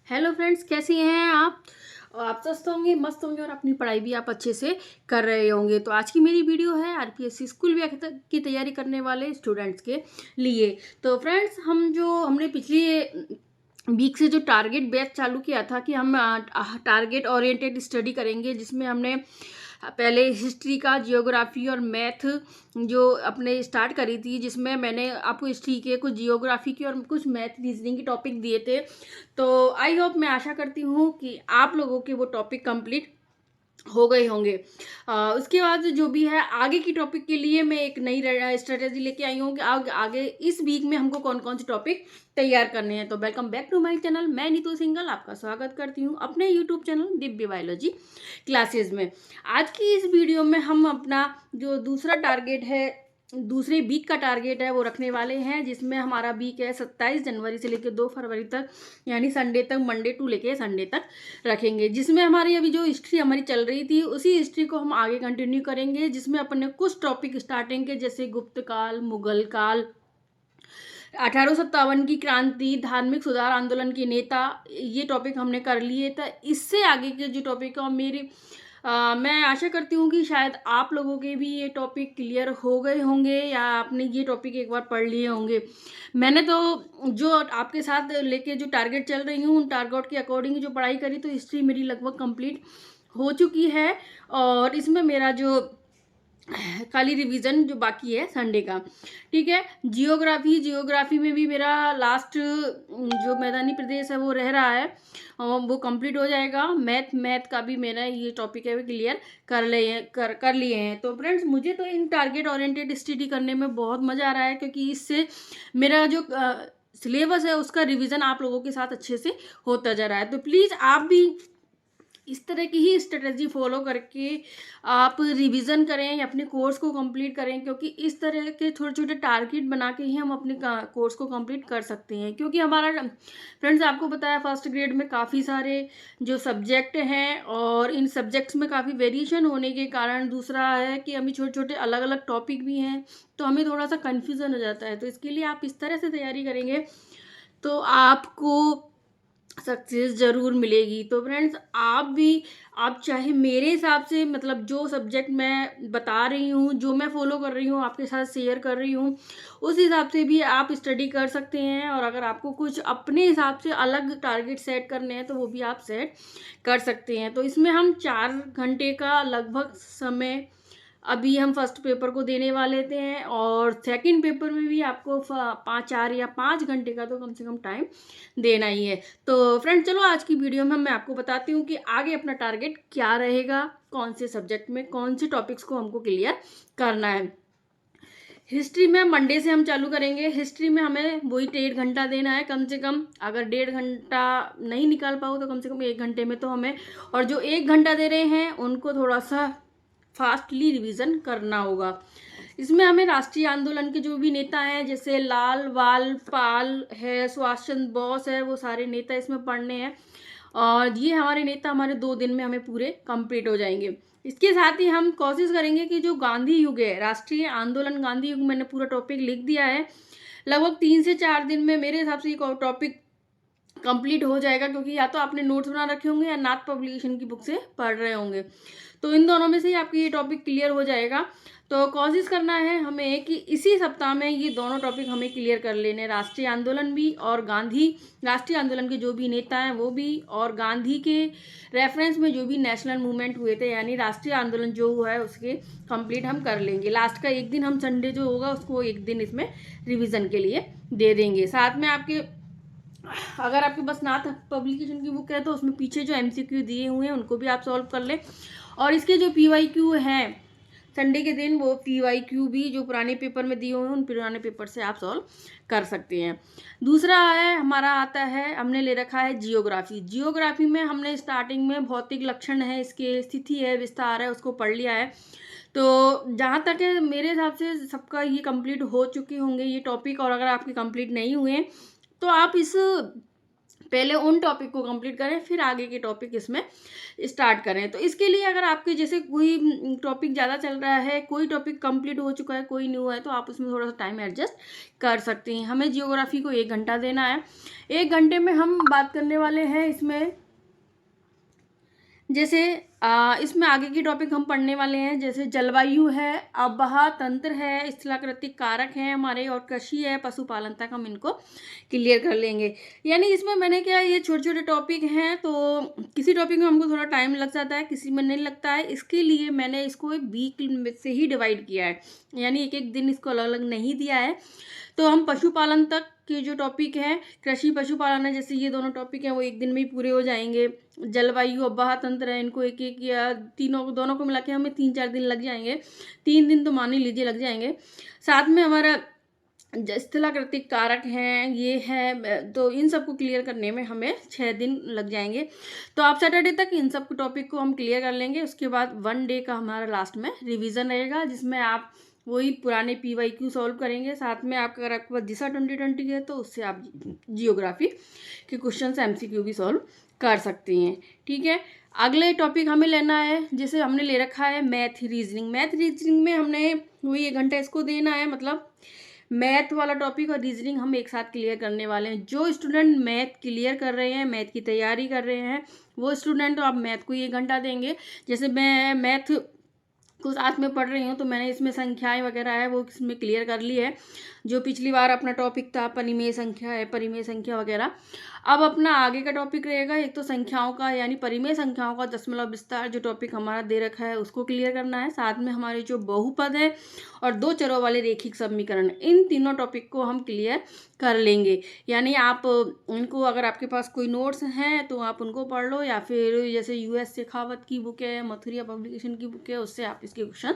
Hello friends, कैसी हैं आप स्वस्थ होंगे, मस्त होंगे और अपनी पढ़ाई भी आप अच्छे से कर रहे होंगे। तो आज की मेरी वीडियो है आरपीएससी स्कूल भी की तैयारी करने वाले स्टूडेंट्स के लिए। तो फ्रेंड्स, हमने पिछली वीक से जो टारगेट बैच चालू किया था कि हम टारगेट ओरिएंटेड स्टडी करेंगे, जिसमें हमने पहले हिस्ट्री का, जियोग्राफी और मैथ जो अपने स्टार्ट करी थी, जिसमें मैंने आपको हिस्ट्री के, कुछ जियोग्राफी की और कुछ मैथ रीजनिंग के टॉपिक दिए थे। तो आई होप, मैं आशा करती हूँ कि आप लोगों के वो टॉपिक कंप्लीट हो गए होंगे। उसके बाद जो भी है आगे की टॉपिक के लिए मैं एक नई स्ट्रेटेजी लेके आई हूँ कि आगे इस वीक में हमको कौन कौन से टॉपिक तैयार करने हैं। तो welcome back to my channel. मैं नीतू सिंगल आपका स्वागत करती हूँ अपने YouTube channel Divya biology classes में। आज की इस वीडियो में हम अपना जो दूसरा टारगेट है, दूसरे वीक का टारगेट है, वो रखने वाले हैं, जिसमें हमारा वीक है 27 जनवरी से लेकर 2 फरवरी तक, यानी संडे तक, मंडे टू लेके संडे तक रखेंगे। जिसमें हमारी अभी जो हिस्ट्री हमारी चल रही थी, उसी हिस्ट्री को हम आगे कंटिन्यू करेंगे, जिसमें अपन ने कुछ टॉपिक स्टार्टिंग के, जैसे गुप्त काल, मुगल काल, 1857 की क्रांति, धार्मिक सुधार आंदोलन के नेता, ये टॉपिक हमने कर लिए। तो इससे आगे के जो टॉपिक है मैं आशा करती हूँ कि शायद आप लोगों के भी ये टॉपिक क्लियर हो गए होंगे, या आपने ये टॉपिक एक बार पढ़ लिए होंगे। मैंने तो जो आपके साथ लेके जो टारगेट चल रही हूँ, उन टारगेट के अकॉर्डिंग जो पढ़ाई करी, तो हिस्ट्री मेरी लगभग कंप्लीट हो चुकी है। और इसमें मेरा जो खाली रिवीजन जो बाकी है संडे का, ठीक है। जियोग्राफी में भी मेरा लास्ट जो मैदानी प्रदेश है वो रह रहा है, वो कंप्लीट हो जाएगा। मैथ का भी मेरा ये टॉपिक है वो क्लियर कर लिए हैं। तो फ्रेंड्स, मुझे तो इन टारगेट ओरिएंटेड स्टडी करने में बहुत मज़ा आ रहा है, क्योंकि इससे मेरा जो सिलेबस है उसका रिवीजन आप लोगों के साथ अच्छे से होता जा रहा है। तो प्लीज़ आप भी इस तरह की ही स्ट्रेटजी फॉलो करके आप रिवीजन करें, अपने कोर्स को कंप्लीट करें, क्योंकि इस तरह के छोटे छोटे टारगेट बना के ही हम अपने कोर्स को कंप्लीट कर सकते हैं। क्योंकि हमारा फ्रेंड्स, आपको पता है, फर्स्ट ग्रेड में काफ़ी सारे जो सब्जेक्ट हैं, और इन सब्जेक्ट्स में काफ़ी वेरिएशन होने के कारण, दूसरा है कि हमें छोटे छोटे अलग अलग टॉपिक भी हैं, तो हमें थोड़ा सा कन्फ्यूज़न हो जाता है। तो इसके लिए आप इस तरह से तैयारी करेंगे तो आपको सक्सेस ज़रूर मिलेगी। तो फ्रेंड्स, आप चाहे मेरे हिसाब से, मतलब जो सब्जेक्ट मैं बता रही हूँ, जो मैं फॉलो कर रही हूँ, आपके साथ शेयर कर रही हूँ, उस हिसाब से भी आप स्टडी कर सकते हैं। और अगर आपको कुछ अपने हिसाब से अलग टारगेट सेट करने हैं, तो वो भी आप सेट कर सकते हैं। तो इसमें हम 4 घंटे का लगभग समय अभी हम फर्स्ट पेपर को देने वाले थे, और सेकंड पेपर में भी आपको 4 या 5 घंटे का तो कम से कम टाइम देना ही है। तो फ्रेंड, चलो आज की वीडियो में मैं आपको बताती हूँ कि आगे अपना टारगेट क्या रहेगा, कौन से सब्जेक्ट में कौन से टॉपिक्स को हमको क्लियर करना है। हिस्ट्री में मंडे से हम चालू करेंगे। हिस्ट्री में हमें वही 1.5 घंटा देना है कम से कम। अगर 1.5 घंटा नहीं निकाल पाओ तो कम से कम 1 घंटे में तो हमें, और जो 1 घंटा दे रहे हैं उनको थोड़ा सा फास्टली रिवीजन करना होगा। इसमें हमें राष्ट्रीय आंदोलन के जो भी नेता हैं, जैसे लाल वाल पाल है, सुभाष चंद्र बोस है, वो सारे नेता इसमें पढ़ने हैं। और ये हमारे नेता हमारे 2 दिन में हमें पूरे कंप्लीट हो जाएंगे। इसके साथ ही हम कोशिश करेंगे कि जो गांधी युग है, राष्ट्रीय आंदोलन गांधी युग, मैंने पूरा टॉपिक लिख दिया है। लगभग 3 से 4 दिन में मेरे हिसाब से ये टॉपिक कंप्लीट हो जाएगा, क्योंकि या तो आपने नोट्स बना रखे होंगे या नाथ पब्लिकेशन की बुक से पढ़ रहे होंगे। तो इन दोनों में से ही आपकी ये टॉपिक क्लियर हो जाएगा। तो कोशिश करना है हमें कि इसी सप्ताह में ये दोनों टॉपिक हमें क्लियर कर लेने, राष्ट्रीय आंदोलन भी और राष्ट्रीय आंदोलन के जो भी नेता हैं वो भी, और गांधी के रेफरेंस में जो भी नेशनल मूवमेंट हुए थे, यानी राष्ट्रीय आंदोलन जो हुआ है उसके कंप्लीट हम कर लेंगे। लास्ट का एक दिन हम संडे जो होगा उसको एक दिन इसमें रिविज़न के लिए दे देंगे। साथ में अगर आपके पास नाथ पब्लिकेशन की बुक है तो उसमें पीछे जो एमसीक्यू दिए हुए हैं उनको भी आप सॉल्व कर लें। और इसके जो पीवाईक्यू हैं संडे के दिन, वो पीवाईक्यू भी जो पुराने पेपर में दिए हुए हैं, उन पुराने पेपर से आप सॉल्व कर सकते हैं। दूसरा है हमारा आता है, हमने ले रखा है जियोग्राफी में हमने स्टार्टिंग में भौतिक लक्षण है, इसके स्थिति है, विस्तार है, उसको पढ़ लिया है। तो जहाँ तक है मेरे हिसाब से सबका ये कंप्लीट हो चुके होंगे ये टॉपिक। और अगर आपके कंप्लीट नहीं हुए तो आप इस पहले उन टॉपिक को कंप्लीट करें, फिर आगे के टॉपिक इसमें स्टार्ट करें। तो इसके लिए अगर आपके जैसे कोई टॉपिक ज़्यादा चल रहा है, कोई टॉपिक कंप्लीट हो चुका है, कोई न्यू है, तो आप उसमें थोड़ा सा टाइम एडजस्ट कर सकते हैं। हमें जियोग्राफी को 1 घंटा देना है। 1 घंटे में हम बात करने वाले हैं इसमें, जैसे इसमें आगे की टॉपिक हम पढ़ने वाले हैं, जैसे जलवायु है, आबहा तंत्र है, स्थलाकृतिक कारक हैं हमारे, और कृषि है, पशुपालन तक हम इनको क्लियर कर लेंगे। यानी इसमें मैंने क्या, ये छोटे छोटे टॉपिक हैं, तो किसी टॉपिक में हमको थोड़ा टाइम लग जाता है, किसी में नहीं लगता है। इसके लिए मैंने इसको एक वीक से ही डिवाइड किया है, यानी एक एक दिन इसको अलग अलग नहीं दिया है। तो हम पशुपालन तक के जो टॉपिक हैं, कृषि पशुपालन है, जैसे ये दोनों टॉपिक हैं वो एक दिन में ही पूरे हो जाएंगे। जलवायु आबहा तंत्र है, इनको एक एक या दोनों को मिला के हमें 3-4 दिन लग जाएंगे। 3 दिन तो मान ही लीजिए लग जाएंगे। साथ में हमारा स्थलाकृतिक कारक हैं, ये है, तो इन सबको क्लियर करने में हमें 6 दिन लग जाएंगे। तो आप सैटरडे तक इन सब टॉपिक को हम क्लियर कर लेंगे। उसके बाद 1 डे का हमारा लास्ट में रिवीजन रहेगा, जिसमें आप वही पुराने PYQ सॉल्व करेंगे। साथ में आपका, अगर आपके पास दिशा 2020 है तो उससे आप जियोग्राफी के क्वेश्चन MCQ भी सॉल्व कर सकते हैं। ठीक है, अगले टॉपिक हमें लेना है, जैसे हमने ले रखा है मैथ रीजनिंग। मैथ रीजनिंग में हमने वही 1 घंटा इसको देना है, मतलब मैथ वाला टॉपिक और रीजनिंग हम एक साथ क्लियर करने वाले हैं। जो स्टूडेंट मैथ क्लियर कर रहे हैं, मैथ की तैयारी कर रहे हैं, वो स्टूडेंट तो आप मैथ को 1 घंटा देंगे। जैसे मैं मैथ को साथ में पढ़ रही हूँ, तो मैंने इसमें संख्याएं वगैरह है वो इसमें क्लियर कर ली है। जो पिछली बार अपना टॉपिक था परिमेय संख्या है, परिमेय संख्या वगैरह। अब अपना आगे का टॉपिक रहेगा, एक तो संख्याओं का यानी परिमेय संख्याओं का दशमलव विस्तार जो टॉपिक हमारा दे रखा है उसको क्लियर करना है। साथ में हमारे जो बहुपद है और 2 चरों वाले रेखिक समीकरण, इन तीनों टॉपिक को हम क्लियर कर लेंगे। यानी आप इनको, अगर आपके पास कोई नोट्स हैं तो आप उनको पढ़ लो, या फिर जैसे US शेखावत की बुक है, मथुरिया पब्लिकेशन की बुक है, उससे आप इसके क्वेश्चन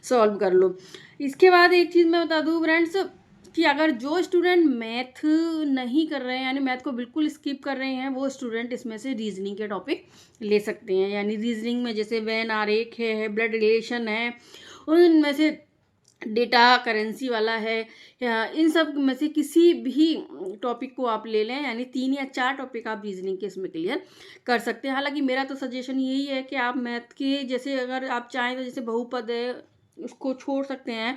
सॉल्व कर लो। इसके बाद एक चीज़ मैं बता दूँ फ्रेंड्स, कि अगर जो स्टूडेंट मैथ नहीं कर रहे हैं, यानी मैथ को बिल्कुल स्किप कर रहे हैं, वो स्टूडेंट इसमें से रीजनिंग के टॉपिक ले सकते हैं। यानी रीजनिंग में जैसे वेन आरेख है, ब्लड रिलेशन है, उनमें से डेटा करेंसी वाला है, इन सब में से किसी भी टॉपिक को आप ले लें, यानी 3 या 4 टॉपिक आप रीजनिंग के इसमें क्लियर कर सकते हैं। हालांकि मेरा तो सजेशन यही है कि आप मैथ के, जैसे अगर आप चाहें तो जैसे बहुपद है उसको छोड़ सकते हैं,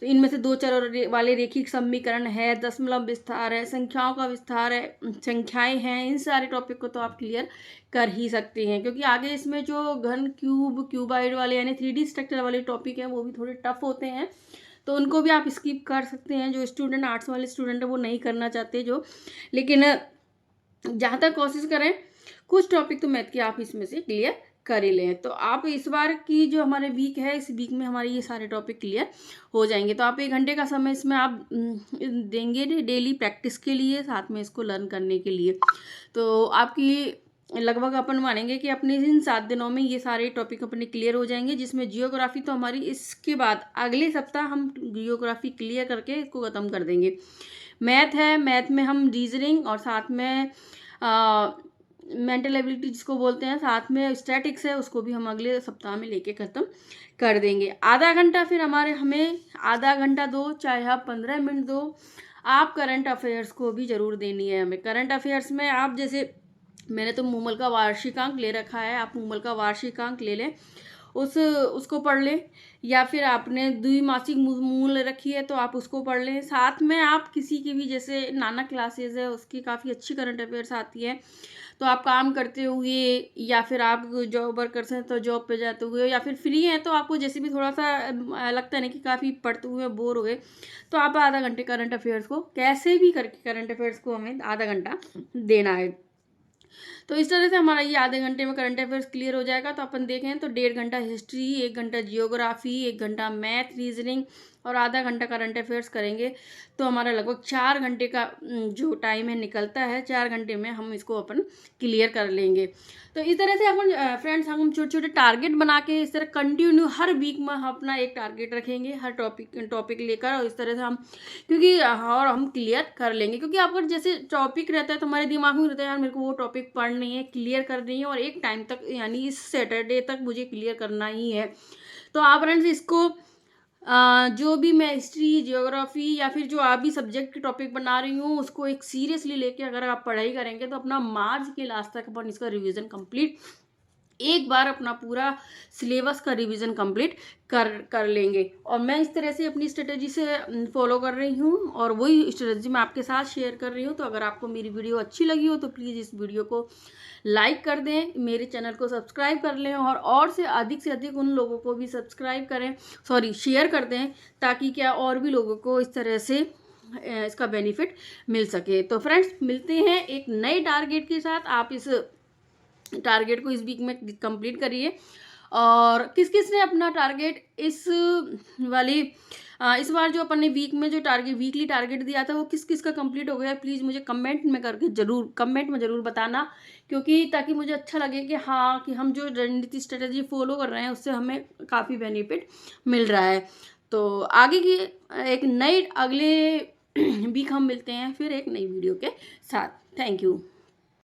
तो इनमें से 2 चर वाले रेखिक समीकरण है, दशमलव विस्तार है, संख्याओं का विस्तार है, संख्याएं हैं, इन सारे टॉपिक को तो आप क्लियर कर ही सकते हैं। क्योंकि आगे इसमें जो घन, क्यूब, क्यूबाइड वाले यानी 3D स्ट्रक्चर वाले टॉपिक हैं वो भी थोड़े टफ होते हैं, तो उनको भी आप स्किप कर सकते हैं। जो स्टूडेंट आर्ट्स वाले स्टूडेंट है वो नहीं करना चाहते जो, लेकिन जहाँ तक कोशिश करें कुछ टॉपिक तो मैथ के आप इसमें से क्लियर कर ही लें। तो आप इस बार की जो हमारे वीक है, इस वीक में हमारे ये सारे टॉपिक क्लियर हो जाएंगे। तो आप 1 घंटे का समय इसमें आप देंगे डेली प्रैक्टिस के लिए, साथ में इसको लर्न करने के लिए। तो आपकी लगभग अपन मानेंगे कि अपने इन 7 दिनों में ये सारे टॉपिक अपने क्लियर हो जाएंगे, जिसमें जियोग्राफी तो हमारी इसके बाद अगले सप्ताह हम जियोग्राफी क्लियर करके इसको ख़त्म कर देंगे। मैथ है, मैथ में हम रीजनिंग और साथ में मेंटल एबिलिटी जिसको बोलते हैं, साथ में स्टैटिक्स है, उसको भी हम अगले सप्ताह में लेके ख़त्म कर देंगे। आधा घंटा फिर हमें आधा घंटा दो, चाहे आप 15 मिनट दो, आप करंट अफेयर्स को भी ज़रूर देनी है हमें। करंट अफेयर्स में आप जैसे, मैंने तो मूमल का वार्षिकांक ले रखा है, आप मूमल का वार्षिकांक ले लें, उसको पढ़ लें, या फिर आपने द्विमासिक मूल रखी है तो आप उसको पढ़ लें। साथ में आप किसी की भी, जैसे नाना क्लासेस है उसकी काफ़ी अच्छी करंट अफेयर्स आती है, तो आप काम करते हुए या फिर आप जॉब वर्कर्स हैं तो जॉब पे जाते हुए, या फिर फ्री हैं तो आपको जैसे भी थोड़ा सा लगता है ना कि काफ़ी पढ़ते हुए बोर हो गए, तो आप आधा घंटे करंट अफेयर्स को कैसे भी करके करंट अफेयर्स को हमें आधा घंटा देना है। तो इस तरह से हमारा ये आधे घंटे में करंट अफेयर्स क्लियर हो जाएगा। तो अपन देखें तो 1.5 घंटा हिस्ट्री, 1 घंटा जियोग्राफी, 1 घंटा मैथ रीजनिंग और आधा घंटा करंट अफेयर्स करेंगे, तो हमारा लगभग 4 घंटे का जो टाइम है निकलता है। 4 घंटे में हम इसको अपन क्लियर कर लेंगे। तो इस तरह से अपन फ्रेंड्स हम छोटे छोटे टारगेट बना के इस तरह कंटिन्यू हर वीक में हम अपना एक टारगेट रखेंगे, हर टॉपिक लेकर, और इस तरह से हम, क्योंकि और हम क्लियर कर लेंगे। क्योंकि आपका जैसे टॉपिक रहता है तो हमारे दिमाग में रहता है यार मेरे को वो टॉपिक पढ़नी है, क्लियर करनी है, और एक टाइम तक यानी इस सैटरडे तक मुझे क्लियर करना ही है। तो आप फ्रेंड्स इसको जो भी मैं हिस्ट्री, ज्योग्राफी या फिर जो आप भी सब्जेक्ट के टॉपिक बना रही हूँ, उसको एक सीरियसली लेके अगर आप पढ़ाई करेंगे तो अपना मार्च के लास्ट तक अपन इसका रिवीजन कंप्लीट, एक बार अपना पूरा सिलेबस का रिवीजन कंप्लीट कर लेंगे। और मैं इस तरह से अपनी स्ट्रेटजी से फॉलो कर रही हूँ और वही स्ट्रेटजी मैं आपके साथ शेयर कर रही हूँ। तो अगर आपको मेरी वीडियो अच्छी लगी हो तो प्लीज़ इस वीडियो को लाइक कर दें, मेरे चैनल को सब्सक्राइब कर लें और से अधिक उन लोगों को भी सब्सक्राइब करें, सॉरी शेयर कर दें, ताकि क्या और भी लोगों को इस तरह से इसका बेनिफिट मिल सके। तो फ्रेंड्स, मिलते हैं एक नए टारगेट के साथ। आप इस टारगेट को इस वीक में कंप्लीट करिए। और किस किस ने अपना टारगेट इस बार जो अपन ने वीक में जो वीकली टारगेट दिया था वो किस किस का कंप्लीट हो गया, प्लीज़ मुझे कमेंट में ज़रूर बताना, क्योंकि ताकि मुझे अच्छा लगे कि हाँ, कि हम जो रणनीति स्ट्रेटजी फॉलो कर रहे हैं उससे हमें काफ़ी बेनिफिट मिल रहा है। तो आगे की एक नई अगले वीक हम मिलते हैं फिर एक नई वीडियो के साथ। Thank you.